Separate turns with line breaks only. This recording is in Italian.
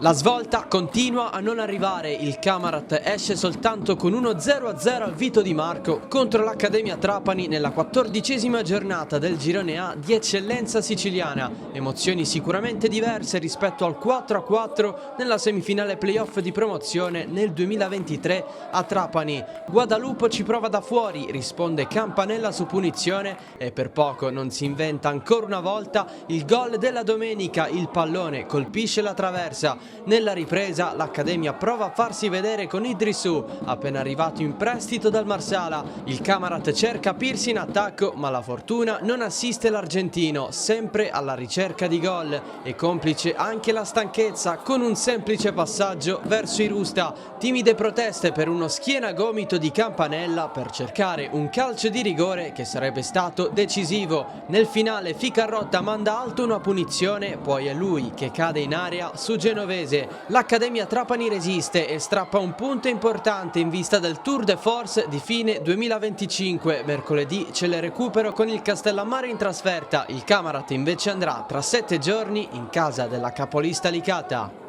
La svolta continua a non arrivare, il Camarat esce soltanto con uno 0-0 al Vito Di Marco contro l'Accademia Trapani nella 14ª giornata del girone A di eccellenza siciliana. Emozioni sicuramente diverse rispetto al 4-4 nella semifinale playoff di promozione nel 2023 a Trapani. Guadalupo ci prova da fuori, risponde Campanella su punizione e per poco non si inventa ancora una volta il gol della domenica, il pallone colpisce la traversa. Nella ripresa l'Accademia prova a farsi vedere con Idrissou, appena arrivato in prestito dal Marsala. Il Camarat cerca Pirsi in attacco, ma la fortuna non assiste l'argentino, sempre alla ricerca di gol. E complice anche la stanchezza, con un semplice passaggio verso Irusta. Timide proteste per uno schiena-gomito di Campanella per cercare un calcio di rigore che sarebbe stato decisivo. Nel finale Ficarrotta manda alto una punizione, poi è lui che cade in area su Genovese. L'Accademia Trapani resiste e strappa un punto importante in vista del Tour de Force di fine 2025. Mercoledì c'è il recupero con il Castellammare in trasferta. Il Camarat invece andrà tra 7 giorni in casa della capolista Licata.